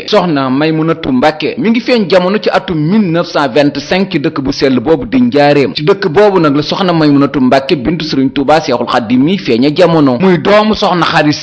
soxna Maymunatu Mbàkke mi ngi feeñ jamono ci atum 1925 ci dëkk bu sell boobu di njaareem. ci dëkk boobu nag la soxna Maymunatu Mbàkke bintu sëriñ Tuubaa Seexul Xadiim mi feeña jamono muy doomu soxna Xari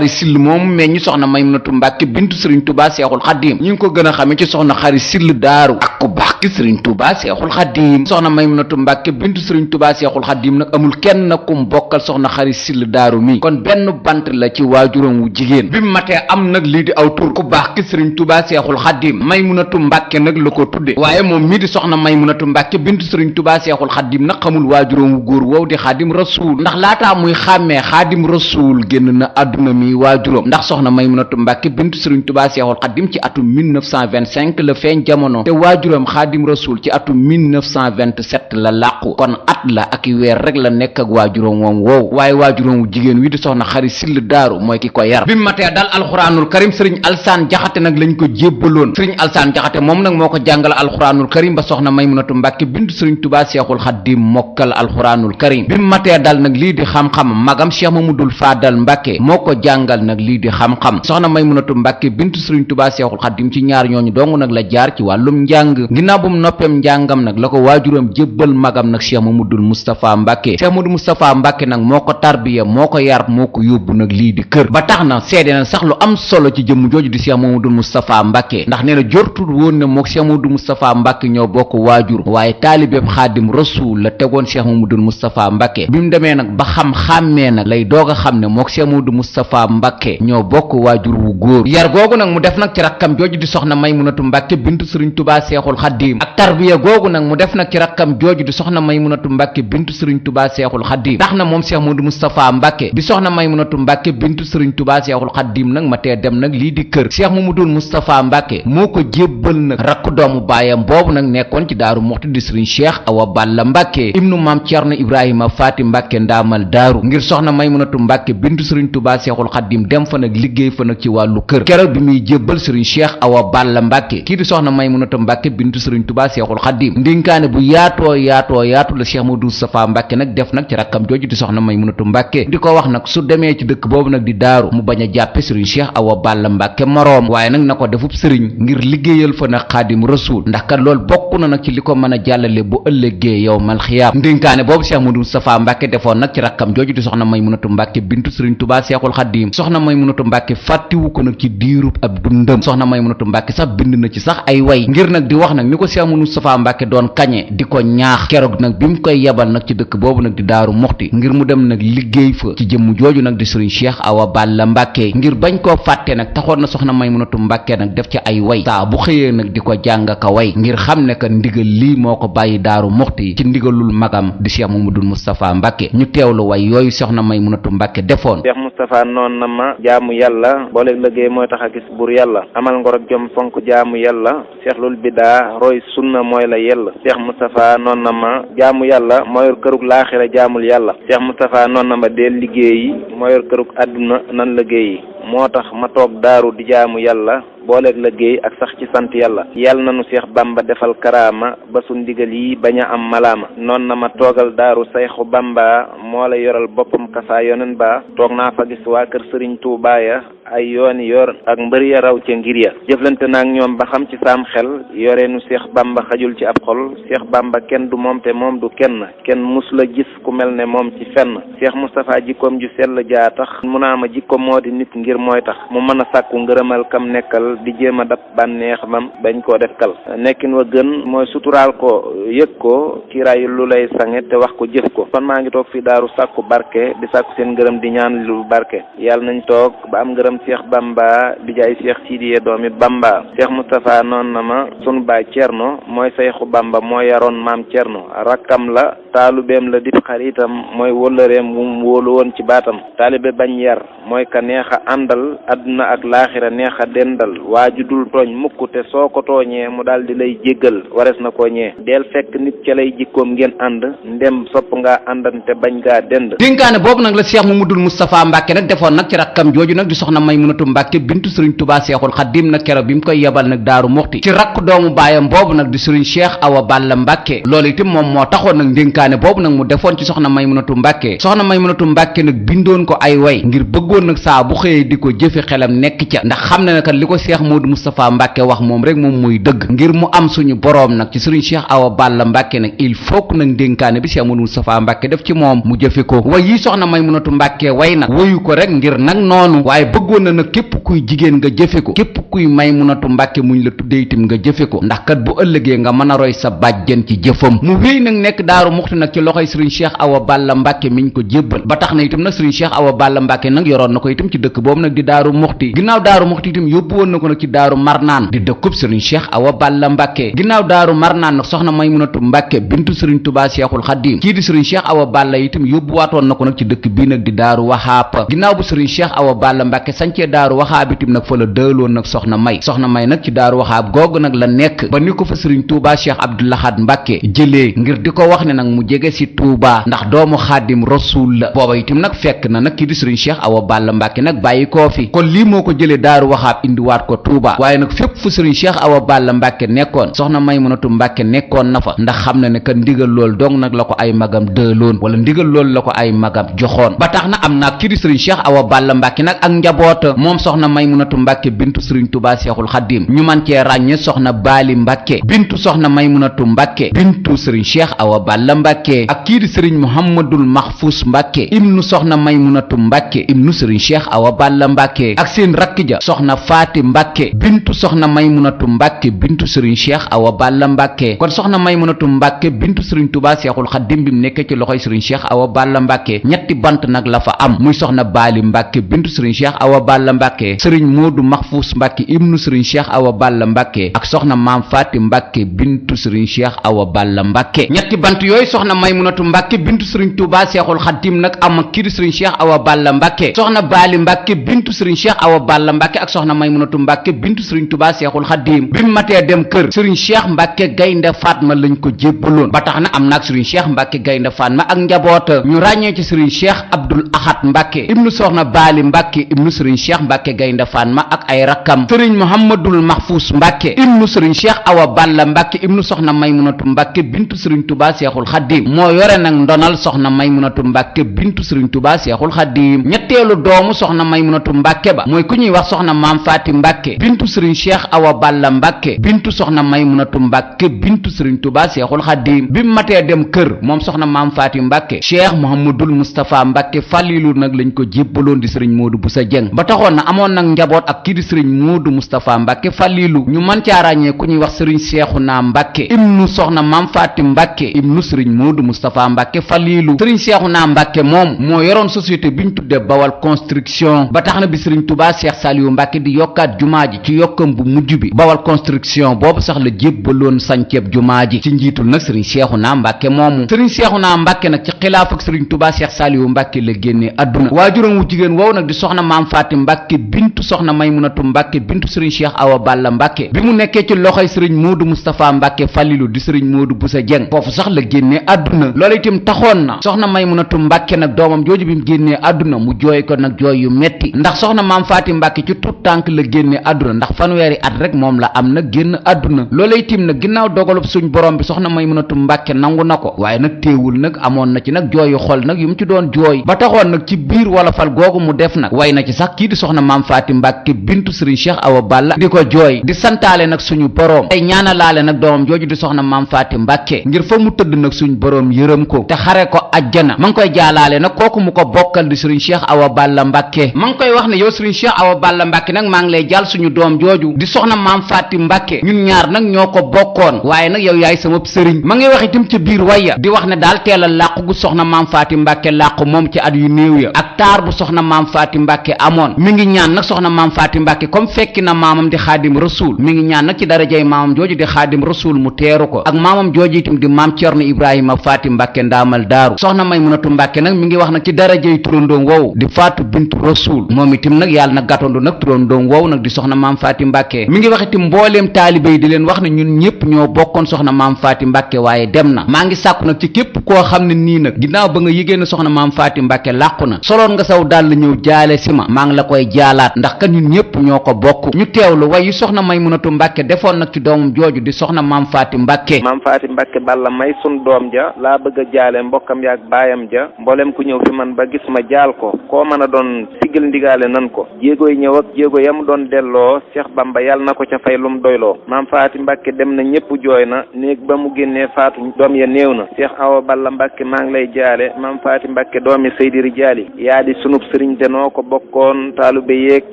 Sill moomu meññ soxna Maymunatu Mbàkke bintu sëriñ Tuubaa Seexul Xadiim ñi ngi ko gën a xamee ci soxna Xari Sill daaru ak ku baax ki sëriñ Tuubaa Seexul Xadiim. soxna Maymunatu Mbàkke bintu sëriñ Tuubaa Seexul Xadiim nag amul kenn kum bokkal soxna Xari Sill daaru mi kon benn bant la ci waajuram wu jigéen bi mu matee am nag lii di aw tur ku baax ki sëriñ Tuubaa Seexul Xadiim Maymunatu Mbàkke nag la ko tudde waaye moom mii di soxna Maymunatu Mbàkke bintu sëriñ Tuubaa Seexul Xadiim nag xamul waajuram wu góor woow di Xaadim Rasuul ndax laataa muy xàmmee Xaadim Rasuul génn na àdduna mi waajuram ndax soxna Maymunatu Mbàkke bintu sëriñ Tuubaa Seexul Xadiim ci atum 1925 la feeñ jamono te waajuram Xaadim Rasuul ci atum 1927 la làqu kon at la ak weer rek la nekk ak waajuram moom woow waaye waajuram wu jigéen wi di soxna Xari Sill daaru mooy ki ko yar bi mu matee dal alxuraanul karim sëriñ Alsaan Jaxate nag lañ ko jébbaloon sëriñ Alsaan Jaxate moom nag moo ko jàngal alxuraanul karim ba soxna Maymunatu Mbàkke bintu sëriñ Tuubaa Seexul Xadiim mokkal alxuraanul karim bi mu matee dal nag lii di xam-xam magam Cheikh Mamadul Faadal Mbàkke moo ko jàngal nag lii di xam-xam soxna Maymunatu Mbàkke bintu sëriñ Tuubaa Seexul Xadiim ci ñaar ñooñu dong nag la jaar ci wàllum njàng ginnaaw bu mu noppeem njàngam nag la ko waajuram jébbal magam nag Cheikh Mamadul Moustapha Mbàkke Cheikh Mamadul Moustapha Mbàkke nag moo ko tarbiya moo ko yar moo ko yóbbu nag lii di kër ba tax na seede na sax lu am solo ci jëmm jooju di Cheikh Mamadul Moustapha Mbàkke ndax nee na jortul woon ne mook Cheikh Mamadul Moustapha Mbàkke ñoo bokk waajur waaye taalibeeb Xaadim Rasuul la tegoon Cheikh Mamadul Moustapha Mbàkke bi mu demee nag ba xàmmee nag lay doog a xam ne mook Cheikh Mamadul Moustapha Mbàkke ñoo bokk waajur wu góor yar googu nag mu def nag ci rakkam jooju di soxna Maymunatu Mbàkke bintu sëriñ Tuubaa Seexul Xadiim ak tarbiya googu nag mu def nag ci rakkam jooju di soxna Maymunatu Mbàkke bintu sëriñ Tuubaa Seexul Xadiim tax na moom Cheikh Mamadul Moustapha Mbàkke bi soxna Maymunatu Mbàkke bintu sëriñ Tuubaa Seexul Xadiim nag ma tee dem nag lii di kër Cheikh Mamadul Moustapha Mbàkke moo ko jébbal nag rakk doomu baayam boobu nag nekkoon ci Daaru Muxti di sëriñ Cheikh Awa Balla Mbàkke ibnu maam Cerno Ibrahima Faati Mbàkke ndaamal daaru ngir soxna Maymunatu Mbàkke bintu sëriñ Tuubaa Seexul Xadiim dem fa nag liggéey fa nag ci wàllu kër keroog bi muy jébbal sëriñ Cheikh Awa Balla Mbàkke kii di soxna Maymunatu Mbàkke bintu sëriñ Tuubaa Seexul Xadiim ndénkaane bu yaatu la Cheikh Mamadou Moustapha Mbàkke nag def nag ci rakkam jooju di soxna Maymunatu Mbàkke di ko wax nag su demee ci dëkk boobu nag di daaru mu bañ a jàppe sëriñ Cheikh Awa Balla Mbàkke moroom waaye nag na ko defub sëriñ ngir liggéeyal fa nag Xaadim Rasuul ndax kat loolu bokk na nag ci li ko mën a jàllale bu ëllëgee yawmal xiyaam ndénkaane boobu Cheikh Mamadou Moustapha Mbàkke defoon nag ci rakkam jooju di soxna Maymunatu Mbàkke bintu sëriñ Tuubaa Seexul Xadiim soxna Maymunatu Mbàkke fàttiwu ko nag ci diirub ab dundam soxna Maymunatu Mbàkke sax bind na ci sax ay way ngir nag di wax nag ni ko Cheikh Mamadou Moustapha Mbàkke doon kañe di ko ñaax keroog nag bi mu koy yebal nag ci dëkk boobu nag di Daaru Muxti ngir mu dem nag liggéey fa ci jëmm jooju nag di sëriñ Cheikh Awa Balla Mbàkke ngir bañ koo fàtte nag taxoon na soxna Maymunatu Mbàkke nag def ci ay way saa bu xëyee nag di ko jàng ka way ngir xam ne que ndigal lii moo ko bàyyi Daaru Muxti ci ndigalul magam di Cheikh Mamadou Moustapha Mbàkke ñu teewlu way yooyu soxna Maymunatu Mbàkke defoon. Cheikh Moustapha noon na ma jaamu yàlla booleeg liggéey mooy tax a gis buur yàlla amal ngor ak jom fonk jaamu yàlla seexlul bidaa roy sunna mooy la yell Cheikh Moustapha noon na ma jaamu yàlla moo yor kërug laaxira jaamul yàlla Cheikh Moustapha noon na ma deel liggéeyi moo yor kërug àdduna nan liggéeyi moo tax ma toog daaru di jaamu yàlla booleeg liggéey ak sax ci sant yàlla yàlla na nu Seex Bamba defal karaama ba su ndigal yi bañ a am malaama noon na ma toogal daaru sayxu Bamba moo la yoral boppam kasaa yonen ba toog naa fa gis waa kër Sëriñ Tuubaa ya ay yooni yor ak mbër ya raw ca ngir ya jëflante naag ñoom ba xam ci saam xel yoreenu Seex Bamba xajul ci ab xol Seex Bamba kenn du moom te moom du kenn mus la gis ku mel ne moom ci fenn Seex Moustapha jikkoom ju sell jaa tax mu naa ma jikko moo di nit ngir mooy tax mu mën a sàkku ngërëmal kam nekkal di jéem a dab bànneex bam bañ koo def kal nekkin wa gën mooy suturaal ko yëg ko kiiraay lu lay sange te wax ko jëf ko kon maa ngi toog fi daaru sàkku barke di sàkku seen ngërëm di ñaan lu barke yàlla nañ toog ba am ngërëm Cheikh Bamba di jaay Cheikh Sidiye doomi Bamba Cheikh Moustapha noon na ma sunu baay Cerno mooy sayxu Bamba moo yaroon maam Cerno rakkam la taalubeem la dib xaritam mooy wëllëreem wu mu wóolu woon ci baatam taalibe bañ yar mooy ka neex a àndal àdduna ak laaxira neex a dendal waaju dul tooñ mukk te soo ko tooñee mu daal di lay jéggal wares na koo ñee del fekk nit ca lay jikkoom ngeen ànd ndem sopp ngaa àndante bañ ngaa dend dénkaane boobu nag la Cheikh Mamadou Moustapha Mbàkke nag defoon nag ci rakkam jooju nag di soxna Maymunatu Mbàkke bintu Sëriñ Tuubaa Seexul Xadiim nag keroog bi mu koy yebal nag Daaru Muxti ci rakk doomu baayam boobu nag di Sëriñ Cheikh Awa Balla Mbàkke loolu itam moom moo taxoon nag dénkaane dénkaane boobu nag mu defoon ci soxna Maymunatu Mbàkke soxna Maymunatu Mbàkke nag bindoon ko ay way ngir bëggoon nag saa bu xëyee di ko jëfe xelam nekk ca ndax xam ne na kat li ko Cheikh Modou Moustapha Mbàkke wax moom rek moom muy dëgg ngir mu am suñu boroom nag ci sëriñ Cheikh Awa Balla Mbàkke nag il faut que nag dénkaane bi Cheikh Modou Moustapha Mbàkke def ci moom mu jëfe ko way yi soxna Maymunatu Mbàkke way nag wayu ko rek ngir nag noonu waaye bëggoon na nag képp kuy jigéen nga jëfe ko képp kuy Maymunatu Mbàkke muñ la tuddee itam nga jëfe ko ndax kat bu ëllëgee nga mën a roy sa bàjjen ci jëfam mu wéy nag nekk Daaru Muxti nag ci loxoy sëriñ Cheikh Awa Balla Mbàkke miñ ko jébbal ba tax na itam nag sëriñ Cheikh Awa Balla Mbàkke nag yoroon na ko itam ci dëkk boobu nag di Daaru Muxti ginnaaw Daaru Muxti itam yóbbu woon na ko nag ci Daaru Marnaan di dëkkub sëriñ Cheikh Awa Balla Mbàkke ginnaaw Daaru Marnaan nag soxna Maymunatu Mbàkke bintu sëriñ Tuubaa Seexul Xadiim kii di sëriñ Cheikh Awa Balla itam yóbbuwaatoon na ko nag ci dëkk bii nag di Daaru Waxaab ginnaaw bu sëriñ Cheikh Awa Balla Mbàkke sancee Daaru Waxaab itam nag fa la dëloon nag soxna May nag ci Daaru Waxaab googu nag la nekk ba ni ko fa sëriñ Tuubaa Cheikh Abdou Lahad Mbàkke jëlee ngir di ko wax ne nag mu jege si Tuubaa ndax doomu Xaadim Rasuul la booba itam nag fekk na nag kii di sëriñ Cheikh Awa Balla Mbàkke nag bàyyi koo fi kon lii moo ko jëlee Daaru Waxaab indiwaat ko Tuubaa waaye nag fépp fu sëriñ Cheikh Awa Balla Mbàkke nekkoon soxna Maymunatu Mbàkke nekkoon na fa ndax xam na ne kat ndigal loolu dong nag la ko ay magam dëloon wala ndigal loolu la ko ay magam joxoon ba tax na am naag kii di sëriñ Cheikh Awa Balla Mbàkke nag ak njaboota moom soxna Maymunatu Mbàkke bintu sëriñ Tuubaa Seexul Xadiim ñu man cee ràññe soxna Baali Mbàkke bintu soxna Maymunatu Mbàkke bintu sëriñ Cheikh Awa Balla Mbàkke ak kii di sëriñ Muhammadul Mahfous Mbàkke ibnu soxna Maymunatu Mbàkke ibnu sëriñ Cheikh Awa Balla Mbàkke ak seen rakk ja soxna Faati Mbàkke bintu soxna Maymunatu Mbàkke bintu sëriñ Cheikh Awa Balla Mbàkke kon soxna Maymunatu Mbàkke bintu sëriñ Tuubaa Seexul Xadiim bi mu nekkee ci loxoy sëriñ Cheikh Awa Balla Mbàkke ñetti bant nag la fa am muy soxna Baali Mbàkke bintu sëriñ Cheikh Awa Balla Mbàkke sëriñ Moodu Mahfous Mbàkke ibnu sëriñ Cheikh Awa Balla Mbàkke ak soxna Maam Faati Mbàkke bintu sëriñ Cheikh Awa Balla Mbàkke ñetti bant yooyu soxna Maymunatu Mbàkke bintu sëriñ Tuubaa Seexul Xadiim nag am ak kii di sëriñ Cheikh Awa Balla Mbàkke soxna Baali Mbàkke bintu sëriñ Cheikh Awa Balla Mbàkke ak soxna Maymunatu Mbàkke bintu sëriñ Tuubaa Seexul Xadiim bi mu matee dem kër sëriñ Cheikh Mbàkke Gaynde Fatma lañ ko jébbaloon ba tax na am naag sëriñ Cheikh Mbàkke Gaynde Fatma ak njaboota ñu ràññee ci sëriñ Cheikh Abdul Ahad Mbàkke ibnu soxna Baali Mbàkke ibnu sëriñ Cheikh Mbàkke Gaynde Fatma ak ay rakkam sëriñ Muhammadul Mahfous Mbàkke ibnu sëriñ Cheikh Awa Balla Mbàkke ibnu soxna Maymunatu Mbàkke bintu sëriñ Tuubaa Seexul Xadiim moo yore nag ndonal soxna Maymunatu Mbàkke bintu sëriñ Tuubaa Seexul Xadiim ñetteelu doomu soxna Maymunatu Mbàkke ba mooy ku ñuy wax soxna Maam Faati Mbàkke bintu sëriñ Cheikh Awa Balla Mbàkke bintu soxna Maymunatu Mbàkke bintu sëriñ Tuubaa Seexul Xadiim bi mu matee dem kër moom soxna Maam Faati Mbàkke Cheikh Mouhamadul Moustapha Mbàkke Falilu nag lañ ko jébbaloon di sëriñ Moodu Busa Jeng ba taxoon na amoon nag njaboot ak kii di sëriñ Moodu Moustapha Mbàkke Falilu ñu mën caa ràññee ku ñuy wax sëriñ Seexuna Mbàkke ibnu soxna Maam Faati Mbàkke ibnu sëriñ Moodu Moustapha Mbàkke Falilu sëriñ Seexuna Mbàkke moom moo yoroon société bi ñu tudde Bawal Construction ba tax na bi sëriñ Tuubaa Seex Saaliwu Mbàkke di yokkaat jumaa ji ci yokkam bu mujj bi Bawal Construction boobu sax la jébbaloon sañceeb jumaa ji ci njiitul nag sëriñ Seexuna Mbàkke moomu sëriñ Seexuna Mbàkke nag ci xilaaf ak sëriñ Tuubaa Seex Saaliwu Mbàkke la génnee àdduna waajuram wu jigéen woow nag di soxna Maam Faati Mbàkke bintu soxna Maymunatu Mbàkke bintu sëriñ Cheikh Awa Balla Mbàkke bi mu nekkee ci loxoy sëriñ Moodu Moustapha Mbàkke Falilu di sëriñ Moodu Busa Jeng foofu sax la génnee àdduna loolu itam taxoon na soxna Maymunatu Mbàkke nag doomam jooju bi mu génnee àdduna mu jooy ko nag jooy yu metti ndax soxna Maam Faati Mbàkke ci tut tànk la génnee àdduna ndax fanweeri at rek moom la am nag génn àdduna loolu itam nag ginnaaw dogalub suñ borom bi soxna Maymunatu Mbàkke nangu na ko waaye nag téewul nag amoon na ci nag jooyu xol nag yu mu ci doon jooy ba taxoon nag ci biir wala fal googu mu def nag way na ci sax kii di soxna Maam Faati Mbàkke bintu sëriñ Cheikh Awa Balla di ko jooy di santaale nag suñu boroom tey ñaanalaale nag doomam jooju di soxna Maam Faati Mbàkke ngir fa mu tëdd nag suñu boroom yërëm ko te xare ko ajjana ma ngi koy jaalaale nag kooku mu ko bokkal di sëriñ Cheikh Awa Balla Mbàkke ma ngi koy wax ne yow sëriñ Cheikh Awa Balla Mbàkke nag maa ngi lay jàll suñu doom jooju di soxna Maam Faati Mbàkke ñun ñaar nag ñoo ko bokkoon waaye nag yow yaay sama sëriñ ma ngi wax itam ci biir waya di wax ne daal teelal làqu gu soxna Maam Faati Mbàkke làqu moom ci at yu néew ya ak taar bu soxna Maam Faati Mbàkke amoon mi ngi ñaan nag soxna Maam Faati Mbàkke comme fekki na maamam di Xaadim Rasuul mi ngi ñaan nag ci darajay maamam jooju di Xaadim Rasuul mu teeru ko ak maamam jooju itam di maam Cerno Ibrahima Faati Mbàkke ndaamal daaru soxna Maymunatu Mbàkke nag mi ngi wax nag ci darajay turandoom woowu di Faatu bintu Rasuul moom itam nag yàlla na gàttu gàttandu nag turandoom woowu nag di soxna maam Faati Mbàkke mi ngi waxiti mbooleem taalibe yi di leen wax ne ñun ñëpp ñoo bokkoon soxna maam Faati Mbàkke waaye dem na maa ngi sàkku nag ci képp koo xam ne nii nag ginnaaw ba nga yëgee ne soxna maam Faati Mbàkke làqu na soloon nga saw dal la ñëw jaale si ma maa ngi la koy jaalaat ndax kan ñun ñëpp ñoo ko bokk ñu teewlu way yu soxna Maymunatu Mbàkke defoon nag ci doomam jooju di soxna maam Faati Mbàkke. maam Faati Mbàkke Balla may sun doom ja laa bëgg a jaale mbokkam yaak baayam ja mboolem ku ñëw fi man ba gis ma jaal ko koo mën a doon siggal ndigaale nan ko jéegoy ñëw ak jéego yam doon delloo Cheikh Bamba yàlla na ko ca fay lum doyloo maam Faati Mbàkke dem na ñëpp jooy na néeg ba mu génnee faatu doom ya néew na Cheikh Awa Balla Mbàkke maa ngi lay jaale maam Faati Mbàkke doomi Seydi Rijaali yaa di sunub sëriñ te noo ko bokkoon taalube yeeg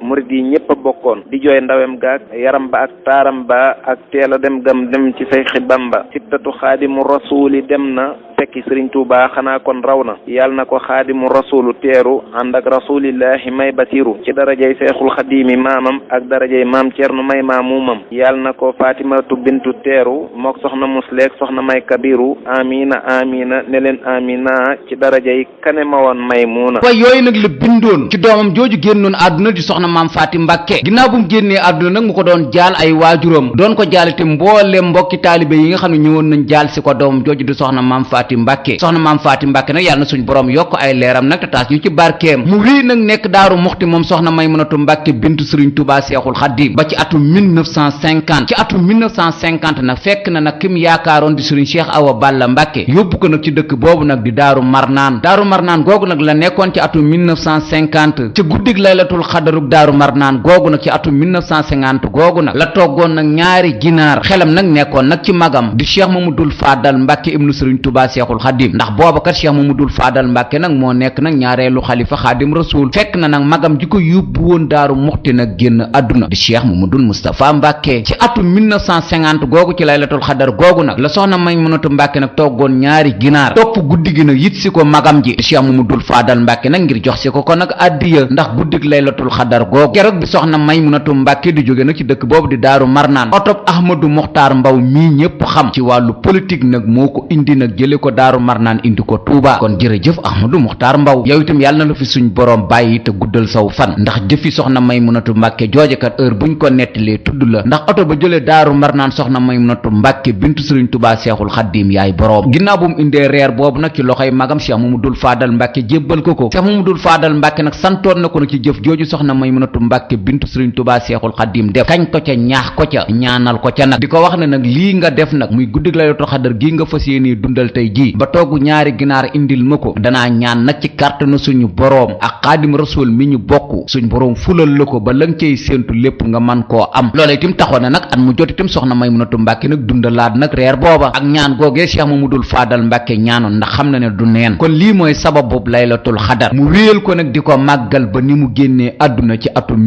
murid yi ñëpp a bokkoon di jooy ndawem gaak yaram ba ak taaram ba ak teel a dem dem ci say Bamba sittatu xaadimu rasuuli dem na fekki Sëriñ Tuubaa xanaa kon raw na yàlla na ko xaadimu rasuulu teeru ànd ak rasulillahi may basiru ci darajay seexul xadiimi maamam ak darajay maam Cerno may maamumam yàlla na ko Fatimatu bintu teeru mook soxna musleek soxna may kabiru amina amina ne leen amina ci darajay kane ma woon Maymuna way yooyu nag la bindoon ci doomam jooju génnoon àdduna di soxna maam Faati Mbàkke ginnaaw bu mu génnee àdduna nag mu ko doon jaal ay waajuram doon ko jaalite mboolem mbokki taalibe yi nga xam ne ñëwoon nañ jaal si ko doomam jooju di soxna maam Faati Mbàkke soxna maam Faati Mbàkke nag yàlla na suñ borom yokk ay leeram nag te taas ñu ci barkeem mu wéy nag nekk Daaru Muxti moom soxna Maymunatu Mbàkke bintu Sëriñ Tuubaa Seexul Xadiim ba ci atum 1950 ci atum 1950 nag fekk na nag kim yaakaaroon di Sëriñ Cheikh Awa Balla Mbàkke yóbbu ko nag ci dëkk boobu nag di Daaru Marnaan googu nag la nekkoon ci atum 1950 ci guddig laylatul xadarug Daaru Marnaan googu nag ci atum 1950 googu nag la toggoon nag ñaari ginaar xelam nag nekkoon nag ci magam di Cheikh Mamadul Faadal Mbàkke ibnu Sëriñ Tuubaa Seexul Xadiim ndax booba kat Cheikh Mamadul Faadal Mbàkke nag moo nekk nag ñaareelu xalifa Xaadim Rasuul fekk na nag magam ji ko yóbbu woon Daaru Muxti nag génn àdduna di Cheikh Mamadul Mustapha Mbàkke ci atum 1950 googu ci laylatul xadar googu nag la soxna Maymunatu Mbàkke nag toggoon ñaari ginaar topp guddi gi nag yit si ko magam ji di Cheikh Mamadul Faadal Mbàkke nag ngir jox si ko nag addiya ndax guddig laylatul xadar googu keroog bi soxna Maymunatu Mbàkke di jóge nag ci dëkk boobu di Daaru Marnaan otob Ahmadu Muxtaar Mbaw mii ñépp xam ci wàllu politique nag moo ko indi nag jële ko Daaru Marnaan indi ko Tuuba kon jërëjëf Ahmadu Muxtaar Mbaw yow itam yàlla na la fi suñ borom bàyyi te guddal saw fan ndax jëfi soxna Maymunatu Mbàkke joojekat heure buñ ko nettalee tudd la ndax oto ba jële Daaru Marnaan soxna Maymunatu Mbàkke bintu Sëriñ Tuuba Seexul Xadiim yaay boroom ginnaaw bu mu indee reer boobu nag ci loxoy magam Cheikh Mamadul Faadal Mbàkke jébbal ko Cheikh Mamadul Faadal Mbàkke nag santoon na ko nag ci jëf jooju soxna Maymunatu Mbàkke bintu Sëriñ Tuuba Seexul Xadiim def kañ ko ca ñaax ko ca ñaanal ko ca nag di ko wax ne nag lii nga def nag muy guddig laylatul xadar gii nga fas yéene dundal tey jii ba togg ñaari ginaar indil ma ko danaa ñaan nag ci kàttanu suñu boroom ak Xaadim Rasuul mi ñu bokk suñ boroom fulal la ko ba la nga cey séentu lépp nga man koo am loola itam taxoon na nag at mu jot itam soxna Maymunatu Mbàkke nag dundalaat nag reer booba ak ñaan googee Cheikh Mamadul Faadal Mbàkke ñaanoon ndax xam na ne du neen kon lii mooy sababu laylatul xadar mu wéyal ko nag di ko màggal ba ni mu génnee àdduna ci atum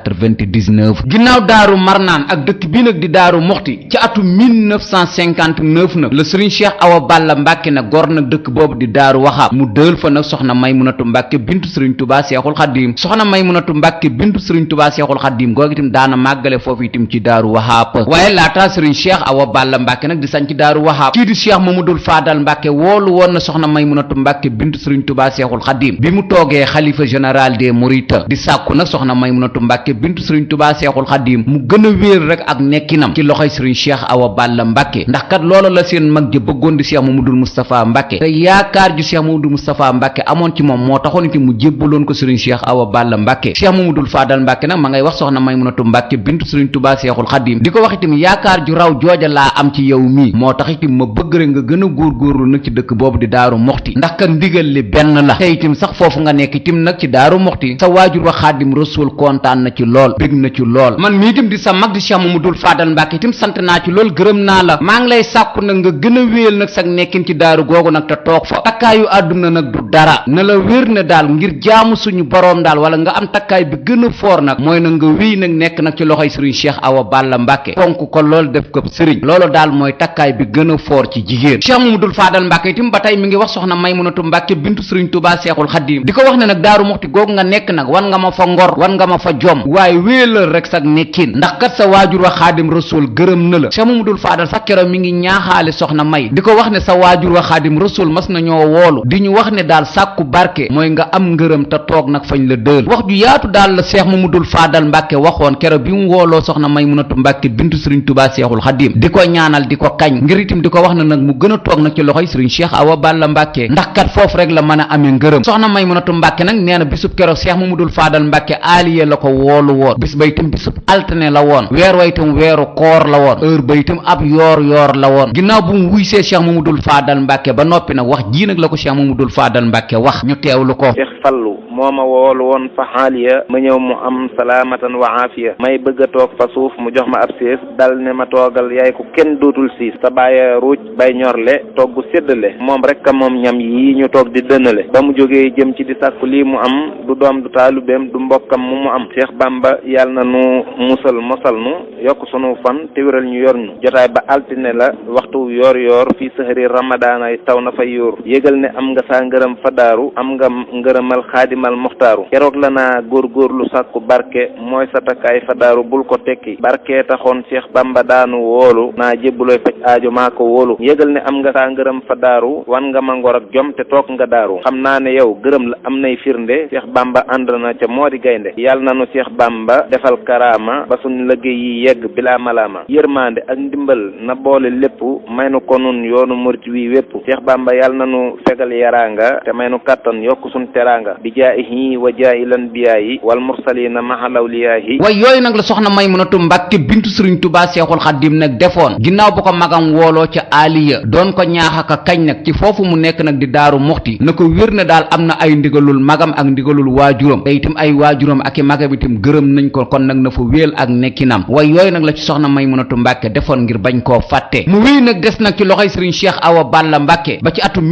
1999 ginnaaw Daaru Marnaan ak dëkk bi nag di Daaru Muxti ci atum 1959 nag la Sëriñ Cheikh Awa Balla Mbàkke nag gor nag dëkk boobu di Daaru Waxaab mu dël fa nag soxna Maymunatu Mbàkke bintu Sëriñ Tuubaa Seexul Xadiim soxna Maymunatu Mbàkke bintu Sëriñ Tuubaa Seexul Xadiim googu itam daana màggale foofu itam ci Daaru Waxaab waaye laataa Sëriñ Cheikh Awa Balla Mbàkke nag di sañ ci Daaru Waxaab kii di Cheikh Mamadul Faadal Mbàkke woolu woon na soxna Maymunatu Mbàkke bintu Sëriñ Tuubaa Seexul Xadiim bi mu toogee xalifa général des Mourides di sàkku nag soxna Maymunatu Mbàkke bintu Sëriñ Tuubaa Seexul Xadiim mu gën a wéer rek ak nekkinam ci loxoy Sëriñ Cheikh Awa Balla Mbàkke ndax kat loola la seen mag ja bëggoon di Cheikh Mamadul Moustapha Mbàkke te yaakaar ju Cheikh Mamadul Moustapha Mbàkke amoon ci moom moo taxoon itam mu jébbaloon ko Sëriñ Cheikh Awa Balla Mbàkke Cheikh Mamadul Faadal Mbàkke nag ma ngay wax soxna Maymunatu Mbàkke bintu Sëriñ Tuubaa Seexul Xadiim di ko wax itam yaakaar ju raw jooja laa am ci yow mii moo tax itam ma bëgg rek nga gën a góorgóorlu nag ci dëkk boobu di Daaru Muxti ndax kat ndigal li benn la te itam sax foofu nga nekk itam nag ci Daaru Muxti sa waajur wa Xaadim Rasuul kontaan na ci lool bég na ci lool man mii itam di sa mag di Cheikh Mamadul Faadal Mbàkke itam sant naa ci lool gërëm naa la maa ngi lay sàkku nag nga gën a wéyal nag sag nekkin ci daaru googu nag te toog fa takkaayu àdduna nag du dara na la wér ne daal ngir jaamu suñu boroom daal wala nga am takkaay bi gën a foor nag mooy nag nga wéy nag nekk nag ci loxoy Sëriñ Cheikh Awa Balla Mbàkke fonk ko lool def ko sëriñ loolu daal mooy takkaay bi gën a foor ci jigéen Cheikh Mamadul Faadal Mbàkke itam ba tey mi ngi wax soxna Maymunatu Mbàkke bintu Sëriñ Tuubaa Seexul Xadiim di ko wax ne nag Daaru Muxti googu nga nekk nag wan nga ma fa ngor wan nga ma fa jom waaye wéelal rek sag nekkin ndax kat sa waajur wa Xaadim Rasuul gërëm na la Cheikh Mamadul Faadal sax keroog mi ngi ñaaxaale soxna May di ko wax ne sa waajur wa xaadim rasul mas nañoo woolu di ñu wax ne daal sàkku barke mooy nga am ngërëm te toog nag fañ la dël wax ju yaatu daal la Cheikh Mamadou Fadal Mbàkke waxoon kero bi mu wooloo soxna Maymunatu Mbàkke bintu sëriñ Tuubaa Seexul Xaadim di ko ñaanal di ko kañ ngir itam di ko wax na nag mu gën a toog nag ci loxoy sëriñ Cheikh Awa Balla Mbàkke ndax kat foofu rek la mën a amee ngërëm soxna Maymunatu Mbàkke nag nee na bisub kero Cheikh Mamadou Fadal Mbàkke aaliye la ko woolu woon bis ba itam bisub altine la woon weer wa itam weeru koor la woon heure ba itam ab yoor la woon ginnaaw bu mu wuy see Cheikh Mamadou Fadal Mbàkke ba noppi nag wax ji nag la ko Cheikh Mamadou Fadal Mbàkke wax ñu teewlu ko. Cheikh Fallu moo ma woolu woon fa xaaliya ma ñëw mu am salaamatan wa aafiya may bëgg a toog fa suuf mu jox ma ab siis dal ne ma toogal yaay ko kenn dootul siis sa bàyyi ruuj bay ñorle togg séddale moom rek a moom ñam yi ñu toog di dënale ba mu jógee jëm ci di sàkku lii mu am du doom du taalubeem du mbokkam mu am Cheikh Bamba yàlla na nu musal mosal nu yokk sunu fan te wéral ñu yor ñu jotaay ba altine la waxtu yoor fii sahri ramadaana taw na fa yóor yégal ne am nga saa ngërëm fa daaru am nga ngërëmal xaadimal muxtaaru keroog la naa góorgóorlu sàkku barke mooy sa takkaay fa daaru bul ko tekki barke taxoon Cheikh Bamba daanu woolu naa jébbulooy faj aajo maa ko wóolu yégal ne am nga saa ngërëm fa daaru wan nga ma ngor ak jom te toog nga daaru xam naa ne yow gërëm la am nay firnde Cheikh Bamba ànd na ca moo di gaynde yàlla na nu Cheikh Bamba defal karaama ba suñ liggéey yi yegg bilaa malaama yërmande ak ndimbal na boole lépp may nu ko nun yoonu murit wi wépp Cheikh Bamba yàlla na nu fegal yaraanga te may nu kàttan yokk suñ teraanga bi jaayihi wa jaayil anbiyaayi wal mursalina mahal awliyaayi way yooyu nag la soxna Maymunatu Mbàkke bintu sëriñ Tuubaa Seexul Xaadim nag defoon ginnaaw bu ko magam wooloo ca aaliya doon ko ñaaxaka kañ nag ci foofu mu nekk nag di daaru muxti na ko wér na daal am na ay ndigalul magam ak ndigalul waajuram te itam ay waajuram ak i magam itam gërëm nañ ko kon nag na fa wéel ak nekkinam way yooyu nag la ci soxna Maymunatu Mbàkke defoon ngir bañ koo fàtte mu wéy nag des nag ci loxoy sëriñ Cheikh Awa Balla Mbàkke ba ci atum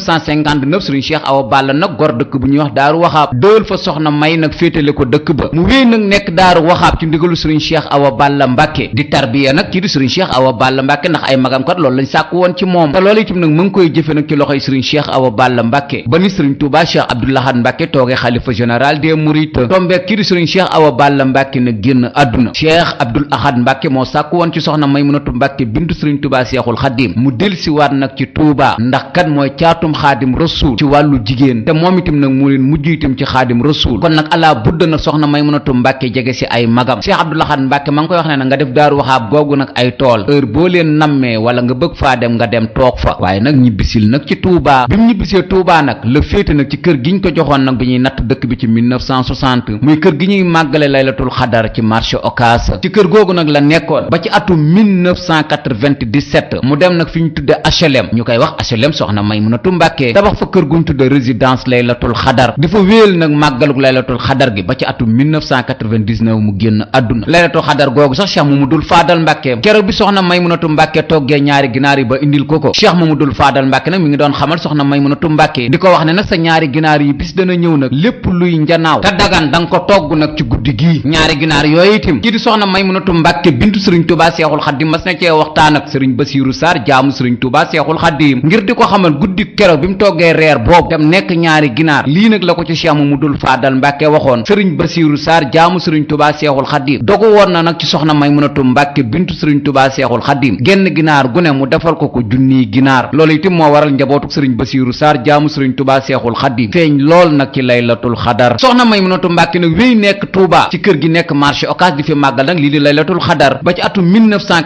1959 sëriñ Cheikh Awa Balla nag gor dëkk bu ñuy wax daaru waxaab dël fa soxna may nag féetale ko dëkk ba mu wéy nag nekk daaru waxaab ci ndigalu sëriñ Cheikh Awa Balla Mbàkke di tarbiya nag kii di sëriñ Cheikh Awa Balla Mbàkke ndax ay magam kat loolu lañ sàkku woon ci moom te loolu itam nag mu ngi koy jëfe nag ci loxoy sëriñ Cheikh Awa Balla Mbàkke ba ni sëriñ Touba Cheikh Abdou Lahad Mbàkke toogee xalifa général des mourides tombeek kii di sëriñ Cheikh Awa Balla Mbàkke nag génn àdduna Cheikh Abdou Lahad Mbàkke moo sàkku woon ci soxna Maymunatu Mbàkke bintu sëriñ Touba Seexul Xaadim mu dellusiwaat nag ci Touba ndax kat mooy caatum xaadim rasul ci wàllu jigéen te moom itam nag mu leen mujj itam ci xaadim rasul kon nag ala budda nag soxna Maymunatu Mbàkke jege si ay magam Cheikh Abdou Lahad Mbàkke ma ngi koy wax ne nag nga def daaru waxaab googu nag ay tool heure boo leen nammee wala nga bëgg faa dem nga dem toog fa waaye nag ñibbisil nag ci Touba bi mu ñibbisee Touba nag la féete nag ci kër gi ñu ko joxoon nag bi ñuy natt dëkk bi ci 1960 muy kër gi ñuy màggale laylatul xadar ci marché Ocass ci kër googu nag la nekkoon ba ci atum 1997 mu dem nag fi ñu tudde HLM ñu koy wax HLM soxna Maymunatu Mbàkke tabax fa kër gu ñu tudde résidence laylatul xadar di fa wéel nag màggaluk laylatul xadar gi ba ci atum 1999 mu génn àdduna laylatul xadar googu sax Cheikh Mamadou Fadal Mbàkke keroog bi soxna Maymunatu Mbàkke toggee ñaari ginaar yi ba indil ko Cheikh Mamadou Fadal Mbàkke nag mi ngi doon xamal soxna Maymunatu Mbàkke di ko wax ne nag sa ñaari ginaar yi bis dana ñëw nag lépp luy njanaaw te dagan da nga ko togg nag ci guddi gii ñaari ginaar yooyu itam kii di soxna Maymunatu Mbàkke bintu sëriñ Tuubaa Seexul Xaadim mas na cee waxtaan ak sëriñ Basiiru Sarr jaamu sëriñ Tuubaa Seexul Xaadim ngir di ko xamal guddi keroog bi mu toggee reer boobu dem nekk ñaari ginaar lii nag la ko ci Cheikh Mamadou Fadal Mbàkke waxoon sëriñ Basiiru Sarr jaamu sëriñ Tuubaa Seexul Xaadim dogu woon na nag ci soxna Maymunatu Mbàkke bintu sëriñ Tuubaa Seexul Xaadim genn ginaar gu ne mu defal ko junniy ginaar loolu itam moo waral njabootuk sëriñ Basiiru Sarr jaamu sëriñ Tuubaa Seexul Xaadim feeñ lool nag ci laylatul xadar soxna Maymunatu Mbàkke nag wéy nekk Touba ci kër gi nekk marché Ocass di fi màggal nag lii di laylatul xadar ba ci atum